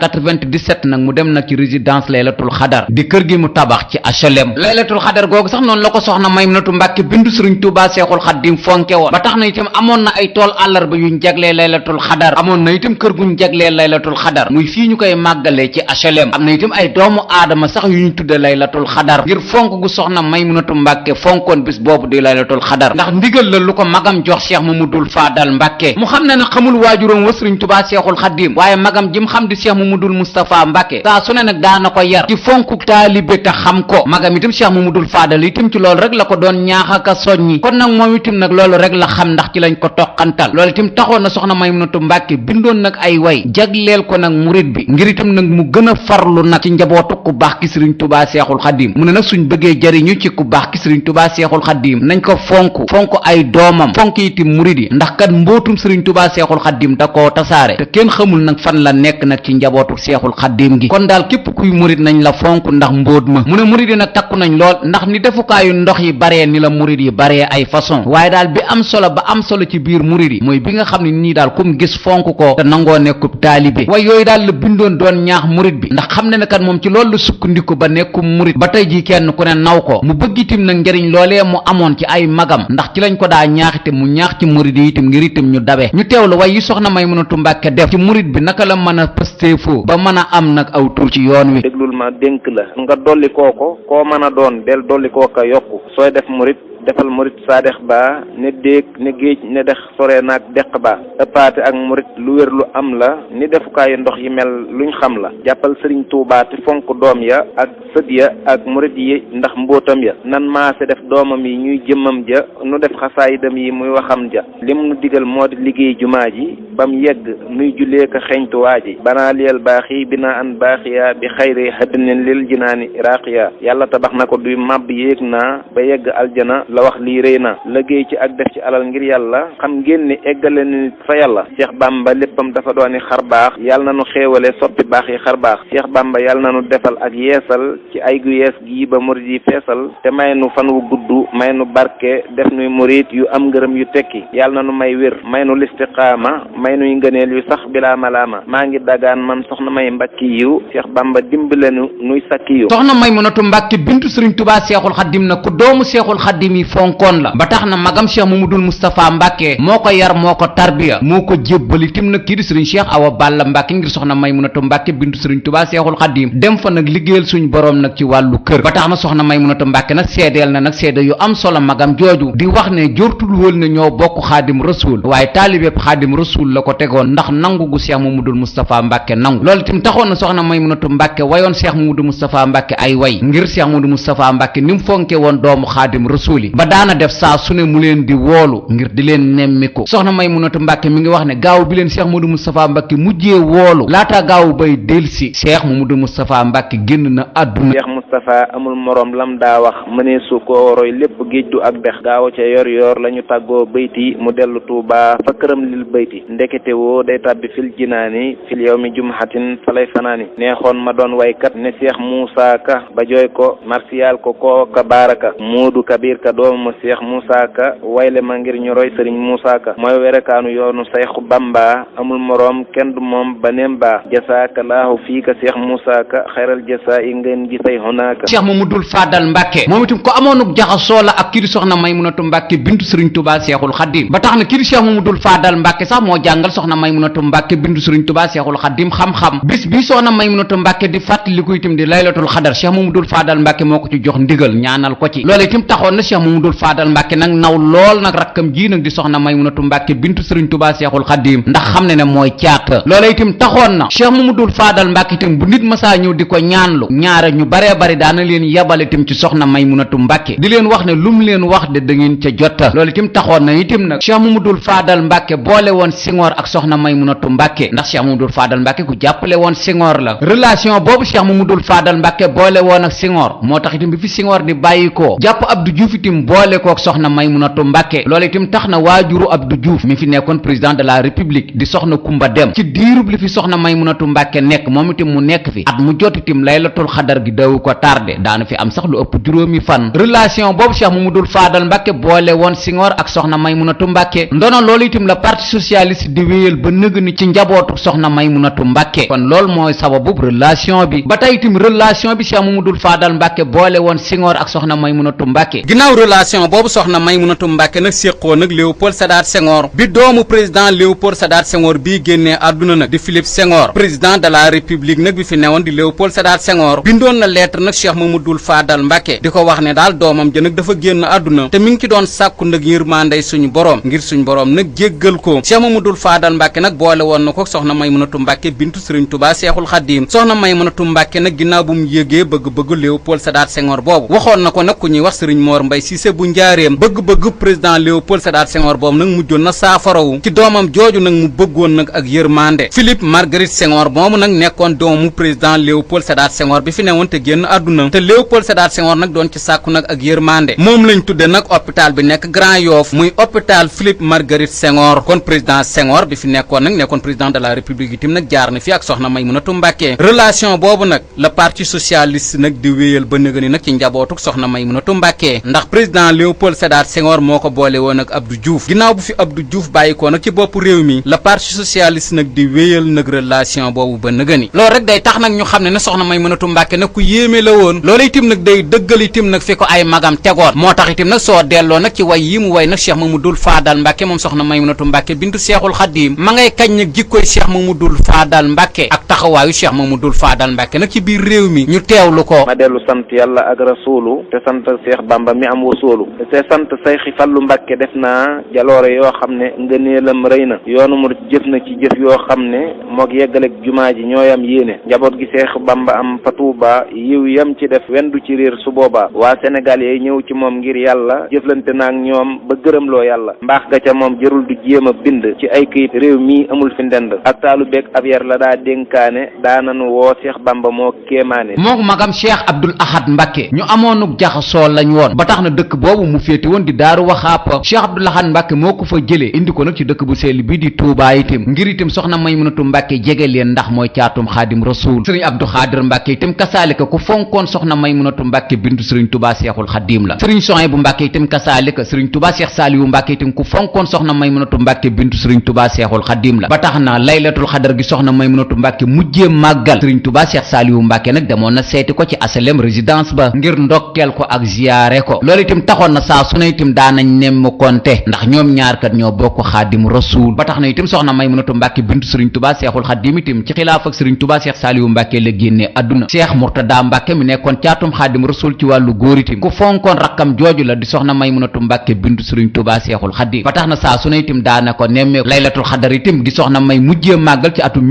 1997 nag mu dem nag ci résidence laylatul xadar di kër gi mu tabax ci HLM laylatul xadar googu sax noonu la ko soxna Maymunatu Mbàkke bindu sëriñ Tuubaa Seexul Xaadim fonke woon ba tax na itam amoon na ay tool àllarba yuñ jaglee laylatul xadar amoon na itam kër guñ jaglee laylatul xadar muy fii ñu koy màggalee ci HLM am na itam ay doomu aadama sax yu ñu tudde laylatul xadar ngir fonk gu soxna Maymunatu Mbàkke fonkoon bis boobu di laylatul xadar ndax ndigal la lu ko magam jox Cheikh Mamadou Fadal Mbàkke mu xam ne nag xamul waajuróom wa sëriñ Tuubaa Seexul Xaadim waaye magam jim xam di Cheikh Mamadou Moustapha Mbàkke saa su ne nag daana ko yar ci fonku taalibe te xam ko magam itam Cheikh Mamadou Fadal itam ci loolu rek la ko doon ñaax ak a soññi kon nag moom itam nag loolu rek la xam ndax ci lañ ko toqantal loolu itam taxoon na soxna Maymunatu Mbàkke bindoon nag ay way jagleel ko nag murit bi ngir itam nag mu gën a farlu nag ci njabootu ku baax ki Sëriñ Tuubaa Seexul Xadiim mu ne nag suñ bëggee jariñu ci ku baax ki Sëriñ Tuubaa Seexul Xadiim nañ ko fonk ay doomam fonk itam murit yi ndax kat mbootum Sëriñ Tuubaa Seexul Xadiim da koo tasaare te kenn xamul nag fan la nekk nag ci njabootu Seexul Xadiim gi kon daal képp kuy murit nañ la fonk ndax mbóot ma mu ne murit yi nag takku nañ lool ndax ni defukaayu ndox yi baree ni la murit yi baree ay façon waaye daal bi am solo ba am solo ci biir murit yi mooy bi nga xam ne nii daal kum gis fonk ko te nangoo nekkub taalibe waaye yooyu daal la bindoon doon ñaax murit bi ndax xam ne ne kat moom ci loolu la sukkandiku ba nekkum murit ba tey ji kenn ku ne naw ko mu bëgg itam nag njëriñ loolee mu amoon ci ay magam ndax ci lañ ko daa ñaaxite mu ñaax ci murit yi itam ngir itam ñu dabe ñu teewlu way yi soxna Maymunatu Mbàkke def ci murit bi naka la mën a pësteefoo ba mën a am nag aw tur ci yoon wi. déglul ma dénk la nga dolli kooko koo mën a doon del dolli kooka yokku sooy def murit defal murit saadex ba ne déeg ne géej ne dex sore naag deq ba ëppaate ak murit lu wér lu am la ni defukaayu ndox yi mel luñ xam la jàppal sëriñ Tuubaa te fonk doom ya ak sët ya ak murit yi ndax mbootam ya nan maase def doomam yi ñuy jëmmam ja nu def xasaayidam yi muy waxam ja lim nu digal moo di liggéey jumaa ji bam yegg nuy jullee ko xeñtuwaa ji banaa liyal baaxi bina an baaxiya bi xayri haddinin lil jinaani iraqiya yàlla tabax na ko duy màbb yéeg naa ba yegg aljana la wax lii rëy na liggéey ci ak def ci alal ngir yàlla xam ngeen ni eggale ni nit fa yàlla Cheikh Bamba léppam dafa dooni xar baax yàlla na nu xéewale soppi baax yi xar baax Cheikh Bamba yàlla na nu defal ak yeesal ci ay gu yees gii ba murit yi feesal te may nu fan wu gudd may nu barke def nuy murit yu am ngërëm yu tekki yàlla na nu may wér may nu listiqaama may nuy ngëneel yu sax bilaa malaama maa ngi dagaan man soxna may mbakki yiw Cheikh Bamba dimbale nu nuy sakki yiw soxna Maymunatu Mbàkke bintu Sëriñ Tuubaa Seexul Xadiim na ku doomu Seexul Xadiim yi fonkoon la ba tax na magam Cheikh Mamadul Moustapha Mbàkke moo ko yar moo ko tarbiya moo ko jébbali tim nag kii di Sëriñ Cheikh Awa Balla Mbàkke ngir soxna Maymunatu Mbàkke bintu Sëriñ Tuubaa Seexul Xadiim dem fa nag liggéeyal suñ boroom nag ci wàllu kër ba tax na soxna Maymunatu Mbàkke nag seedeel na nag seede yu am solo magam jooju di wax ne jortul wóol ne ñoo bokk Xaadim Rasuul waaye taalibeb Xaadim Rasuul la ko tegoon ndax nangu gu Cheikh Mamadul Moustapha Mbàkke nangu loolu tim taxoon na soxna Maymunatu Mbàkke wayoon Cheikh Mamadou Moustapha Mbàkke ay way ngir Cheikh Mamadou Moustapha Mbàkke ni mu fonke woon doomu Xaadim Rasuul yi ba daana def saa su ne mu leen di woolu ngir di leen nemmiku soxna Maymunatu Mbàkke mi ngi wax ne gaaw bi leen Cheikh Mamadou Moustapha Mbàkke mujjee woolu laata gaaw bay delsi Cheikh Mamadou Moustapha Mbàkke génn na àdduna Cheikh Moustapha amul morom lam daa wax mënee su ko roy lépp géej du ak dex gaaw ca yor yor lañu tàggoo bayti mu dellu Tuubaa fa këram lil bayti ndekete woo day tàbbi fil jinaani fil yawmi jumhatin falay fanaani neexoon ma doon waykat ne Cheikh Moussa Ka ba jooy ko martial ko kooka baaraka Moodu Kabir Ka doomu Cheikh Moussa Ka wayle ma ngir ñu roy Sëriñ Moussa Ka mooy werekaanu yoonu Seexu Bamba amul moroom kenn du moom ba neem ba jasaaka laahu fii ka Cheikh Moussa Ka xayral jasa yi ngeen gi say honaaka Cheikh Mamadul Fadal Mbàkke moom itam ko amoonuk jaxasoo la ak kii di soxna Maymunatu Mbàkke bintu Sëriñ Tuubaa Seexul Xadiim ba tax na kii di Cheikh Mamadul Fadal Mbàkke sax moo jàngal soxna Maymunatu Mbàkke bintu Sëriñ Tuubaa Seexul Xadiim xam-xam bis bi soxna Maymunatu Mbàkke di fàttaliku itam di laylatul xadar Cheikh Mamadul Fadal Mbàkke moo ko ci jox ndigal ñaanal ko ci loolu itam taxoon na Cheikh Mamadul Fadal Mbàkke nag naw lool nag rakkam ji nag di soxna Maymunatu Mbàkke bintu Sëriñ Tuubaa Seexul Xadiim ndax xam ne ne mooy caat loolu itam taxoon na Cheikh Mamadul Fadal Mbàkke itam bu nit masaa ñëw di ko ñaanlu ñaare ñu baree bari daana leen yabal itam ci soxna Maymunatu Mbàkke di leen wax ne lu mu leen wax de da ngeen ca jotta loolu itam taxoon na itam nag Cheikh Mamadul Fadal Mbàkke boole woon Senghor ak soxna Maymunatu Mbàkke ndax Cheikh Mamadul Fadal Mbàkke ku jàppale woon Senghor la relation boobu Cheikh Mamadul Fadal Mbàkke boole woon ak Senghor moo tax itam bi fi Senghor di bàyyi koo jàpp Abdou Diouf itam boole kook soxna Maymunatu Mbàkke loolu itam tax na waajuru Abdou Diouf mi fi nekkoon président de la république di soxna Kumba Dem ci diirub li fi soxna Maymunatu Mbàkke nekk moom itam mu nekk fi at mu jot itam laylatul xadar gi dawu ko tardé daana fi am sax lu ëpp juróomi fan relation boobu Cheikh Mamadul Fadal Mbàkke boole woon Senghor ak soxna Maymunatu Mbàkke ndono loolu itam la parti socialiste di wéyal ba nëg ni ci njabootu soxna Maymunatu Mbàkke kon loolu mooy sababu relation bi ba tey itam relation bi Cheikh Mamadul Fadal Mbàkke boole woon Senghor ak soxna Maymunatu Mbàkke ginnaaw relation boobu soxna Maymunatu Mbàkke nag séqoo nag Léopold Sédar Senghor bi doomu président Léopold Sédar Senghor bii génnee àdduna nag di Philippe Senghor président de la république nag bi fi newoon di Léopold Sédar Senghor bindoon na lettre nag Cheikh Mamadou Fadal Mbàkke di ko wax ne daal doomam ja nag dafa génn àdduna te mi ngi ci doon sàkku nag yërmandey suñu borom ngir suñu borom nag jéggal ko. Cheikh Mamadou Fadal Mbàkke nag boole woon na ko soxna Maymunatu Mbàkke bintu Sëriñ Tuubaa Seexul Xadiim. soxna Maymunatu Mbàkke nag ginnaaw bu mu yégee bëgg-bëgg Léopold Sédar Senghor boobu waxoon na ko nag ku ñuy wax Sëriñ Mor Mbay Cissé bu njaareem bëgg-bëgg président Léopold Sédar Senghor boobu nag mujjoon na saafarawu ci doomam jooju nag mu bëggoon nag ak yërmande. Philippe Marguerite Senghor moomu nag nekkoon doomu président Léopold Sédar Senghor bi fi newoon te génn àdduna te Léopold Sédar Senghor nag doon ci sàkku nag ak yërmande moom lañ tudde nag hôpital bi nekk Grand Yoff muy hôpital Philippe Marguerite Senghor. kon président Senghor bi fi nekkoon nag nekkoon président de la république itam nag jaar na fi ak soxna Maymunatu Mbàkke relation boobu nag la parti socialiste nag di wéyal ba nëgëni nag ci njabootuk soxna Maymunatu Mbàkke ndax président Léopold Sédar Senghor moo ko boole woon ak Abdou Diouf ginnaaw bu fi Abdou Diouf bàyyikoo nag ci bopp réew mi la parti socialiste nag di wéyal nag relation boobu ba nëgëni loolu rek day tax nag ñu xam ne ne soxna Maymunatu Mbàkke nag ku yéeme la woon loolu itam nag day dëggal itam nag fi ko ay magam tegoon moo tax itam nag soo delloo nag ci way yi mu way nag Cheikh Mamadou Fadal Mbàkke moom soxna Maymunatu Mbàkke bintu Seexul Xadiim ma ngay kañ nag jikkoy Cheikh Mamadou Fadal Mbàkke ak taxawaayu Cheikh Mamadou Fadal Mbàkke nag ci biir réew mi ñu teewlu ko. ma dellu sant yàlla ak rasuulu te sant Cheikh Bamba mi am wasuulu te sant Seyxi Fallu Mbàkke def naa jaloore yoo xam ne ngëneelam rëy na yoonu mu jëf na ci jëf yoo xam ne moog yeggaleeg jumaa ji ñooyam yéene njaboot gi Cheikh Bamba am fa Tuuba yiw yam ci def wendu ci réer su boobaa waa Sénégal yee ñëw ci moom ngir yàlla jëflante naag ñoom ba gërëmloo yàlla mbaax ga ca moom jërul du jéem a bind ci ay këyit réew mii amul fi ndend ak taalu beeg ab yar la daa dénkaane daananu woo Cheikh Bamba moo kéemaane mook magam Cheikh Abdoul Ahad Mbàkke ñu amoonuk jaxasoo lañ woon ba tax na dëkk boobu mu féete woon di Daaru Waxaap Cheikh Abdoul Ahad Mbàkke moo ko fa jëlee indi ko nag ci dëkk bu sell bi di Touba itam ngir itam soxna Maymunatu Mbàkke jege leen ndax mooy caatum Xaadim Rasuul sëriñ Abdou Xaadir Mbàkke itam kasaalika ku fonkoon soxna Maymunatu Mbàkke bintu sëriñ Touba Seexul Xadiim la sëriñ Sohaybu Mbàkke itam kasaalika sëriñ Touba Cheikh Saliou Mbàkke itam ku fonkoon soxna Maymunatu Mbàkke bintu sëriñ Touba Seexul Xadiim la ba tax na laylatul xadar gi soxna Maymunatu Mbàkke mujjee màggal sëriñ Touba Cheikh Saliou Mbàkke nag demoon na seeti ko ci asalem résidence ba ngir ndokkeel ko ak ziyaare ko loolu itam taxoon na saa su ne itam daanañ nemm konte ndax ñoom ñaar kat ñoo bokk Xaadim Rasuul ba tax na itam soxna Maymunatu Mbàkke bintu sëriñ Touba Seexul Xadiim itam ci xilaaf ak sëriñ Touba Cheikh Saliou Mbàkke la génnee adduna Cheikh Murtada Mbàkke mi nekkoon caatum Xaadim Rasuul ci wàllu góor itam ku fonkoon rakkam jooju la di soxna Maymunatu Mbàkke bintu sëriñ Touba Seexul Xadiim ba tax na saa su ne itam daana ko nemmee laylatul xadar itam gi soxna May mujjee màggal ci atum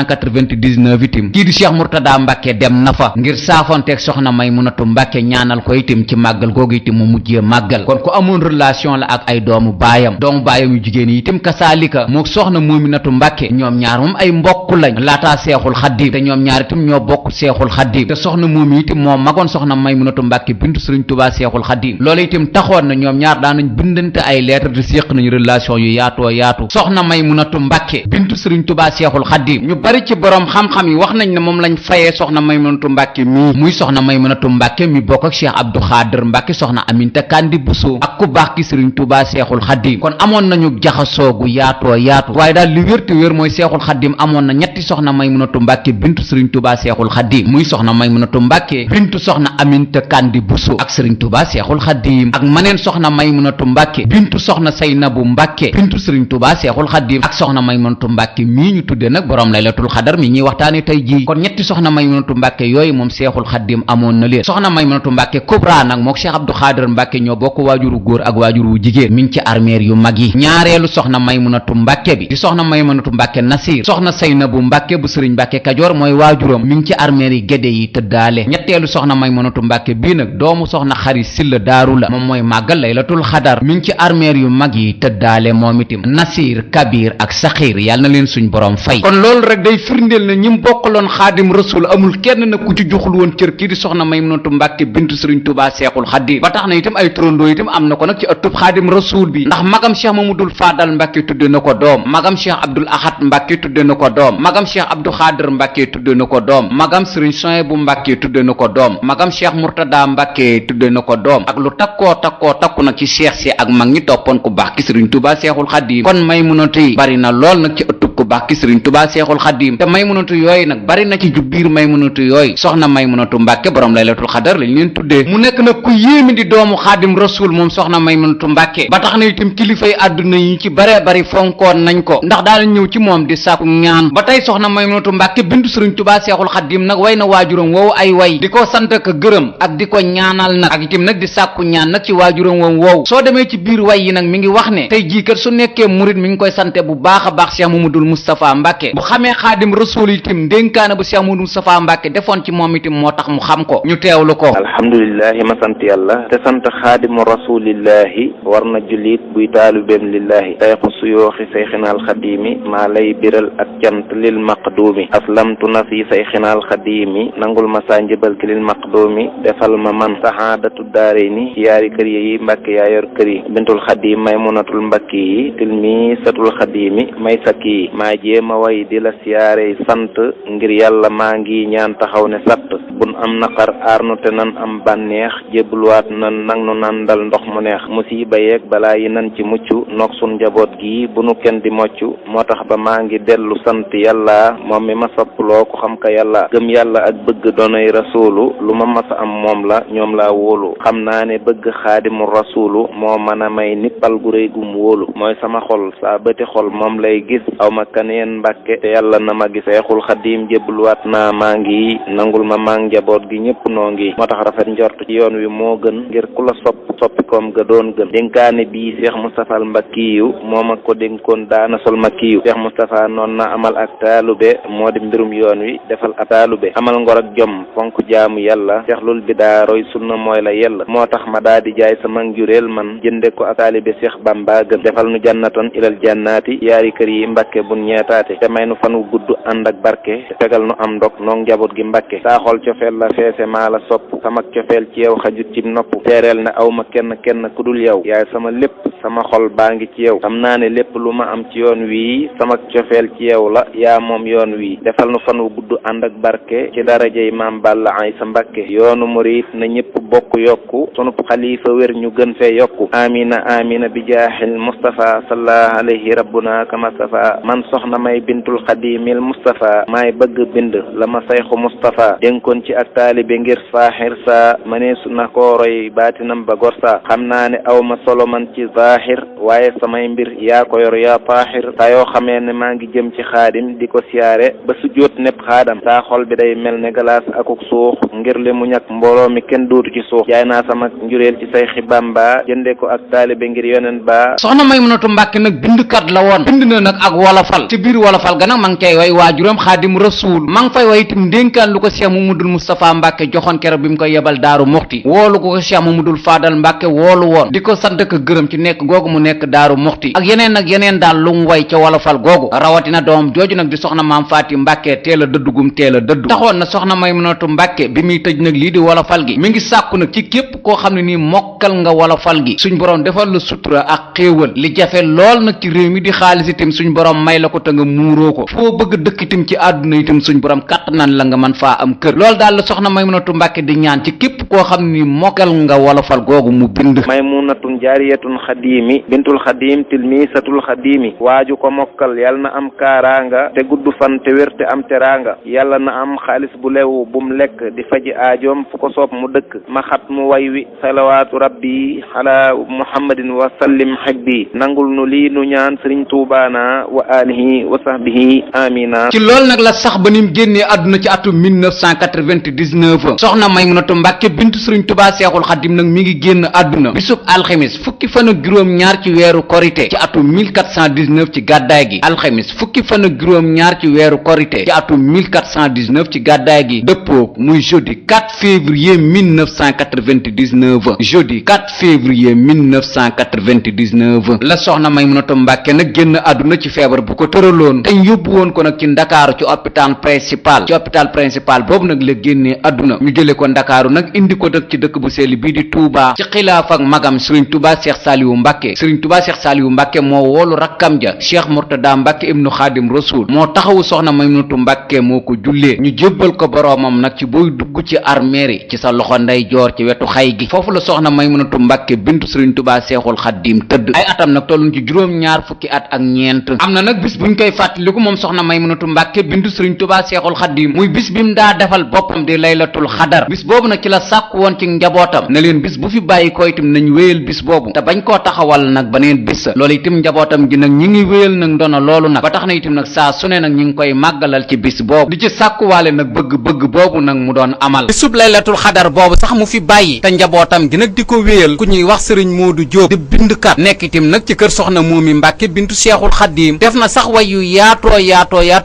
1999 itam kii di Cheikh Murtada Mbàkke dem na fa ngir saafonteeg soxna Maymunatu Mbàkke ñaanal ko itam ci màggal googu itam mu mujjee màggal kon ku amoon relation la ak ay doomu baayam yu jigéen yi itam kasaalika mook soxna Muminatu Mbàkke ñoom ñaar moom ay mbokk lañ laataa Seexul Xadiim te ñoom ñaar itam ñoo bokk Seexul Xadiim te soxna Mumi itam moo magoon soxna Maymunatu Mbàkke bintu sëriñ Touba Seexul Xadiim loolu itam taxoon na ñoom ñaar daanañ bindante ay lettre de séq nañu relation yu yaatoo yaatu soxna Maymunatu Mbàkke bintu sëriñ Touba Seexul Xadiim ñu bari ci borom xam-xam yi wax nañ ne moom lañ fayee soxna Maymunatu Mbàkke mii muy soxna Maymunatu Mbàkke mi bokk ak Cheikh Abdou Xaadir Mbàkke soxna Aminta Kandi Buso ak ku baax ki sëriñ Touba Seexul Xadiim kon amoon nañu jaxasoo gu yaatoo yaatu waaye daal li wér te wér mooy Seexul Xadiim amoon na ñetti soxna Maymunatu Mbàkke bintu sëriñ Touba Seexul Xadiim muy soxna Maymunatu Mbàkke bintu soxna Aminta Kandi Buso ak sëriñ Touba Seexul Xadiim ak maneen soxna Maymunatu Mbàkke bintu soxna Saynabu Mbàkke bintu sëriñ Touba Seexul Xadiim ak soxna Maymunatu Mbàkke mii ñu tudde nag borom laylatul xadar mi ñuy waxtaane tey jii kon ñetti soxna Maymunatu Mbàkke yooyu moom Seexul Xadiim amoon na leen soxna Maymunatu Mbàkke Kubra nag mook Cheikh Abdou Xaadir Mbàkke ñoo bokk waajuru góor ak waajuru jigéen mi ngi ci armeer yu mag yi ñaareelu soxna Maymunatu Mbàkke bi di soxna Maymunatu Mbàkke Nasiir soxna Saynabu Mbàkke bu sëriñ Mbàkke Kajoor mooy waajuram mi ngi ci armeer yi gédé yi tëddaale ñetteelu soxna Maymunatu Mbàkke bii nag doomu soxna Xari Silla Daaru la moom mooy màggal laylatul xadar mi ngi ci armeer yu mag yi tëddaale moom itam Nasiir Kabir ak Saxiir yàlla na leen suñ borom fay kon loolu rek day firndeel ne ñim bokkaloon Xaadim Rasuul amul kenn nag ku ci joxul woon cër kii di soxna Maymunatu Mbàkke bintu sëriñ Touba Seexul Xadiim ba tax na itam ay turandoo itam am na ko nag ci ëttub Xaadim Rasuul bi ndax magam Cheikh Mamadou Fadal Mbàkke tudde na ko doom magam Cheikh Abdoul Ahad Mbàkke tudde na ko doom magam Cheikh Abdou Xaadir Mbàkke tudde na ko doom magam sëriñ Sohaybu Mbàkke tudde na ko doom magam Cheikh Murtada Mbàkke tudde na ko doom ak lu takku nag ci cheikh si ak mag ñi toppoon ku baax ki sëriñ Touba Seexul Xadiim kon Maymunatu yi bari na lool nag ci ëttub ku baax ki sëriñ Touba Seexul Xadiim te Maymunatu yooyu nag nag bari na ci ju biir Maymunatu yooyu soxna Maymunatu Mbàkke borom laylatul xadar lañ leen tuddee mu nekk nag ku yéemi di doomu xaadim rasul moom soxna Maymunatu Mbàkke ba tax na itam kilifay àdduna yi ci bare bari fonkoon nañ ko ndax daal ñëw ci moom di sàkku ñaan ba tey soxna Maymunatu Mbàkke bintu Sëriñ Tuubaa Seexul Xaadim nag way na waajuram woowu ay way di ko sant ak gërëm ak di ko ñaanal nag ak itam nag di sàkku ñaan nag ci waajuram woowu soo demee ci biir way yi nag mi ngi wax ne tey jii kat su nekkee murit mi ngi koy sante bu baax a baax Cheikh Mamadul Moustapha Mbàkke bu xamee xaadim rasul itam dénkaane bu Cheikh Mamadul Moustapha Mbàkke defoon ci moom itam moo tax mu xam ko ñu teewlu ko. alhamdulillahi ma sant yàlla te sant xaadimu rasulillahi war na jullit buy taalubeem lillahi sayxu suyooxi sayxinaal xadimi maa lay biral ak cant lil maqduumi aslamtu nafsi sayxinaal xadimi nangul ma saa njëbal ki lil maqduumi defal ma man saxaadatu daare ni ci yaari kër yi Mbàkke yaa yor kër yi bintul xadim maymunatul mbakki yi tilmisatul xadimi may sakki yi maa jéema way di la siyaare sant ngir yàlla maa ngi ñaan taxaw ne satt bun am naqar aarnu te nan am bànneex jébbaluwaat nan nang nu nan dal ndox mu neex musiba yeeg balaa yi nan ci mucc nok sun njaboot gi bu nu kenn di mocc moo tax ba maa ngi dellu sant yàlla moom mi ma soppaloo ko xam ka yàlla gëm yàlla ak bëgg doonay rasuulu lu ma masa am moom la ñoom laa wóolu xam naa ne bëgg xaadimu rasuulu moo mën a may nippal gu réy gum wóolu mooy sama xol saa bëti xol moom lay gis aw ma kaneen Mbàkke te yàlla na ma gis Seexul Xadiim jébbaluwaat naa maa ngi nangul ma maa njaboot gi ñëpp noo ngi moo tax rafet njort ci yoon wi moo gën ngir ku la soppikoom ga doon gën dénkaane bii Cheikh Moustapha Mbakkiyu moo ma ko dénkoon daana sol makkiyu Cheikh Moustapha noon na amal ak taalube moo di mbirum yoon wi defal ak taalube amal ngor ak jom fonk jaamu yàlla seexlul bidaa roy sunna mooy la yella moo tax ma daa di jaay sama njureel man jënde ko ak taalibe Cheikh Bamba gën defal nu jannatan ilal jannaati yaari kër yi Mbàkke bun ñeetaate te may nu fan wu gudd ànd ak barke te fegal nu am ndok noog njaboot gi Mbàkke saa xol cofeel la feese maa la sopp sama cofeel ci yow xajut ci nopp teereel ne aw ma kenn ku dul yow yaay sama lépp sama xol baa ngi ci yow xam naa ne lépp lu ma am ci yoon wii sama cofeel ci yow la yaa moom yoon wii defal nu fan wu gudd ànd ak barke ci darajey maam Balla ay sa Mbàkke yoonu murit na ñëpp bokk yokku sunub xalifa wér ñu gën fee yokku amina amina bi jaaxil Mustafa salla alayhi rabbuna kama safa man soxna may bintul xadimil Mustafa maay bëgg bind la ma sayxu Mustafa dénkoon ci ak taalibe ngir saaxir sa maneesu na kooroy baatinam ba gor sa xam naa ne aw ma solo man ci zaahir waaye samay mbir yaa ko yor yaa taaxir saa yoo xamee ne maa ngi jëm ci xaadim di ko siyaare ba su jóot nepp xaadam saa xol bi day mel ne galaas akuk suux ngir li mu ñàkk mbooloo mi kenn dootu ci suux jaay naa sama njureel ci say Bamba jënde ko ak taalibe ngir yonen ba soxna Maymunatu Mbàkke nag bindkat la woon bind na nag ak wolofal ci biir wolofal ga nag ma ngi cay way waajuram xaadim rasuul ma ngi fay way itam ndénkaan lu ko Cheikh Mamadul Moustapha Mbàkke joxoon keroog bi mu ko yebal Daaru Muxti woolu ko Cheikh Mamadul Fadal Mbàkke woolu woon di ko sant ko gërëm ci nekk googu mu nekk Daaru Muxti ak yeneen daal lu mu way ca wolofal googu rawatina doom jooju nag di soxna maam Faati Mbàkke teel a dëddugum teel a dëddu taxoon na soxna Maymunatu Mbàkke bi muy tëj nag lii di wolofal gi mi ngi sàkku nag ci képp koo xam ne nii mokkal nga wolofal gi suñ borom defal la sutura ak xéewal li jafe lool nag ci réew mi di xaalis itam suñ borom may la ko te nga muuroo ko foo bëgg dëkk itam ci àdduna itam suñ borom kattanal la nga mën faa am kër loolu daal la soxna Maymunatu Mbàkke di ñaan ci képp koo xam ne nii mokkal nga wolofal googu mu bind maymunatun jaariyatun xadimi bintul xadim tilmisatul xadimi waaju ko mokkal yàlla na am kaaraanga te gudd fan te wér te am teraanga yàlla na am xaalis bu lew bum lekk di faji aajoom fu ko soob mu dëkk ma xat mu way wi salawaatu rabbi ala muhammadin wa sallim xajbi nangul nu lii nu ñaan sëriñ tuubaana wa alihi wa sahbihi amina ci loolu nag la sax ba nim génnee àdduna ci atum 1999 soxna Maymunatu Mbàkke bintu sëriñ Tuubaa Seexul Xadim nag mi ngi génn àdduna bisub alxemis fukki fan ak juróom-ñaar ci weeru korite ci atum 1419 ci gàddaay gi alxemis fukki fan ak juróom-ñaar ci weeru korite ci atum 1419 ci gàddaay gi dëppook muy jeudi 4 février 1999 jeudi 4 février 1999 la soxna Maymunatu Mbàkke nag génn àdduna ci feebar bu ko tëraloon te ñu yóbbu woon ko nag ci ndakaaru ci hôpital principal boobu nag la génnee àdduna ñu jële ko ndakaaru nag indi ko nag ci dëkk bu sell bii di Touba ci xilaaf ak magam Serigne Touba Cheikh Saliou Mbàkke Serigne Touba Cheikh Saliou Mbàkke moo woolu rakkam ja Cheikh Murtada Mbàkke ibnu Xaadim Rasul moo taxawu soxna Maymunatu Mbàkke moo ko jullee ñu jébbal ko boroomam nag ci booy dugg ci armeeri ci sa loxo nday joor ci wetu xay gi foofu la soxna Maymunatu Mbàkke bintu Serigne Touba Seexul Xaadim tëdd ay atam nag tolluñ ci juróom-ñaar fukki at ak ñeent am na nag bis buñ koy fàttaliku moom soxna Maymunatu Mbàkke bintu sëriñ Tuubaa Seexul Xaddim muy bis bi mu daa defal boppam di laylatul xadar bis boobu nag ci la sàkk woon ci njabootam ne leen bis bu fi bàyyi ko itam nañ wéyal bis boobu te bañ koo taxawal nag beneen bis loolu itam njabootam gi nag ñi ngi wéyal nag ndono loolu nag ba tax na itam nag saa su ne nag ñi ngi koy màggalal ci bis boobu di ci sàkkuwaale nag bëgg-bëgg boobu nag mu doon amal bisub laylatul xadar boobu sax mu fi bàyyi te njabootam gi nag di ko wéyal ku ñuy wax sëriñ Moodu Jóob di bindkat nekk itam nag ci kër soxna Moomi Mbàkke bintu Seexul Xaddiim def na sax way yu yaatu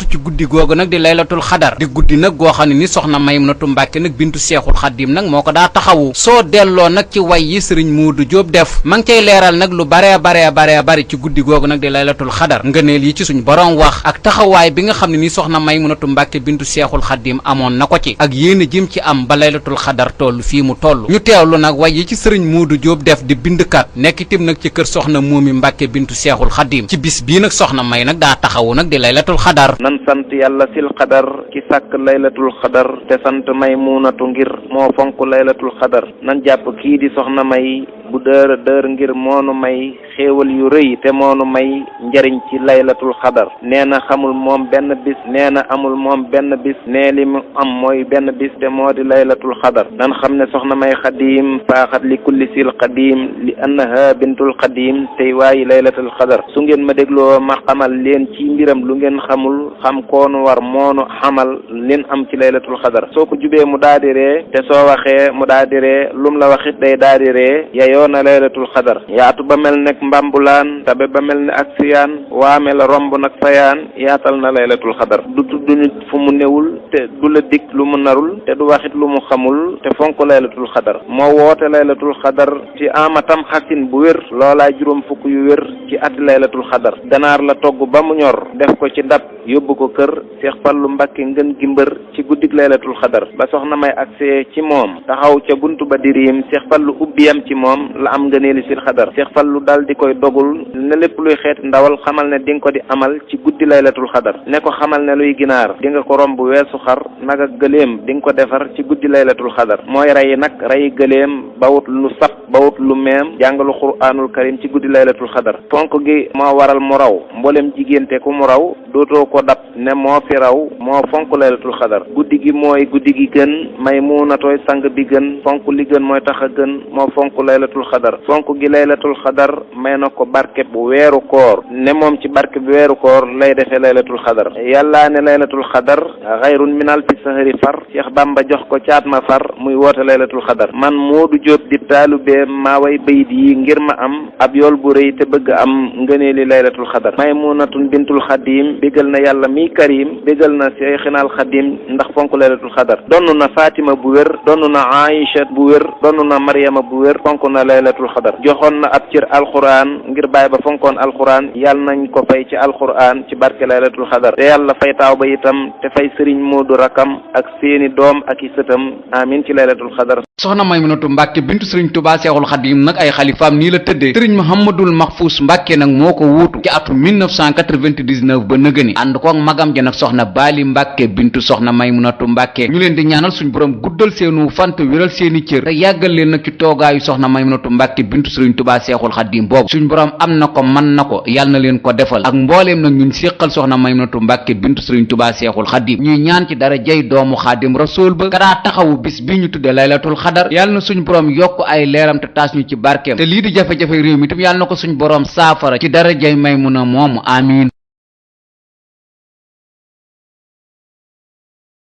ci guddi googu nag di laylatul xadar di guddi nag goo xam ne ni soxna Maymunatu Mbàkke nag bintu Seexul Xaddiim nag moo ko daa taxawu soo delloo nag ci way yi sëriñ Moodu Jóob def ma ngi cay leeral nag lu bare ci guddi googu nag di laylatul xadar ngëneel yi ci suñ borom wax ak taxawaay bi nga xam ne ni soxna Maymunatu Mbàkke bintu Seexul Xaddiim amoon na ko ci ak yéen jim ci am ba laylatul xadar toll fii mu toll ñu teewlu nag way yi ci sëriñ Moodu Jóob def di bindkat nekk itam nag ci kër soxna Moomi Mbàkke bintu Seexul Xaddiim ci bis bii nag soxna May nag daa taxawu nag di laylatul xadar nan sant yàlla sil xadar ki sàkk laylatul xadar te sant Maymunatu ngir moo fonk laylatul xadar nan jàpp kii di soxna May bu dër ngir moonu may xéewal yu rëy te moonu may njariñ ci laylatul xadar nee na xamul moom benn bis nee na amul moom benn bis nee li mu am mooy benn bis te moo di laylatul xadar nan xam ne soxna May xadim faaxat li kulli sil xadim li annaha bintul xadim tey waayi laylatul xadar su ngeen ma dégloo ma xamal leen ci mbiram lu ngeen xamul xam koonu war moonu xamal leen am ci laylatul xadar soo ko jubee mu daadi ree te soo waxee mu daadi ree lum la waxit day daadi ree yoona laylatul xadar yaatu ba mel nekk mbambulaan tabe ba mel ne ak siyaan waame la romb nag fayaan yaatal na laylatul xadar du tudd nit fu mu newul te du la dig lu mu narul te du waxit lu mu xamul te fonk laylatul xadar moo woote laylatul xadar ci amatam xasin bu wér loolaay juróom fukk yu wér ci ati laylatul xadar ganaar la togg ba mu ñor def ko ci ndab yóbbu ko kër Seex Fallu Mbàkke ngën gi mbër ci guddig laylatul xadar ba soxna May agsee ci moom taxaw ca buntu ba diriim Seex Fallu ubbiyam ci moom la am ngëneeli sil xadar Seex Fallu dal di koy dogul ne lépp luy xeeti ndawal xamal ne di nga ko di amal ci guddi laylatul xadar ne ko xamal ne luy ginaar di nga ko romb weesu xar nag ak gëléem di nga ko defar ci guddi laylatul xadar mooy rey nag rey gëléem bawut lu sap bawut lu meem jàngalu quraanul karim ci guddi laylatul xadar fonk gi moo waral mu raw mboolem jigéen te ku mu raw dootoo ko dab ne moo fi raw moo fonk laylatul xadar guddi gi mooy guddi gi gën Maymunatooy sang bi gën fonk li gën mooy tax a gën moo fonk laylatul xadar fonk gi laylatul xadar may na ko barke bu weeru koor ne moom ci barke bu weeru koor lay defee laylatul xadar yàllaa ne laylatul xadar xayrun min alfi sahri far Cheikh Bamba jox ko caat ma far muy woote laylatul xadar man Moodu Jóob di taalubee maa way bayit yi ngir ma am ab yool bu rëy te bëgg am ngëneeli laylatul xadar Maymunatun bintul xadim bégal na yàlla mi karim bégal na Seexinal xadim ndax fonk laylatul xadar donn na Fatima bu wér donn na Aïcha bu wér donn na Maryama bu wér fonk na laylatul xadar joxoon na ab cër alquran ngir bàyyi ba fonkoon alquran yàlla nañ ko fay ci alquran ci barke laylatul xadar te yàlla fay taaw ba itam te fay sëriñ Moodu rakam ak seeni doom ak i sëtam amin ci laylatul xadar soxna Maymunatu Mbàkke bintu sëriñ Tuubaa Seexul Xadiim nag ay xalifaam nii la tëddee sëriñ Muhammadul Mahfuus Mbàkke nag moo ko wuutu ci atum 1999 ba nëgëni ànd ko ak magam ja nag soxna Baali Mbàkke bintu soxna Maymunatu Mbàkke ñu leen di ñaanal suñ borom guddal seenu fant wéral seeni cër te yàggal leen nag ci toogaayu soxna Maymunatu Mbàkke bintu sëriñ Tuubaa Seexul Xadiim boobu suñ borom am na ko mën na ko yàlla na leen ko defal ak mbooleem nag ñun séqal soxna Maymunatu Mbàkke bintu sëriñ Tuubaa Seexul Xadiim ñuy ñaan ci dara jay doomu Xaadim Rasuul ba kadaa taxawu bis bi ñu tudde laylatul xadar yàlla na suñ borom yokk ay leeram te taas ñu ci barkeem te lii di jafe-jafe réew mi itam yàlla na ko suñ borom saafara ci dara jay Maymuna moomu amiin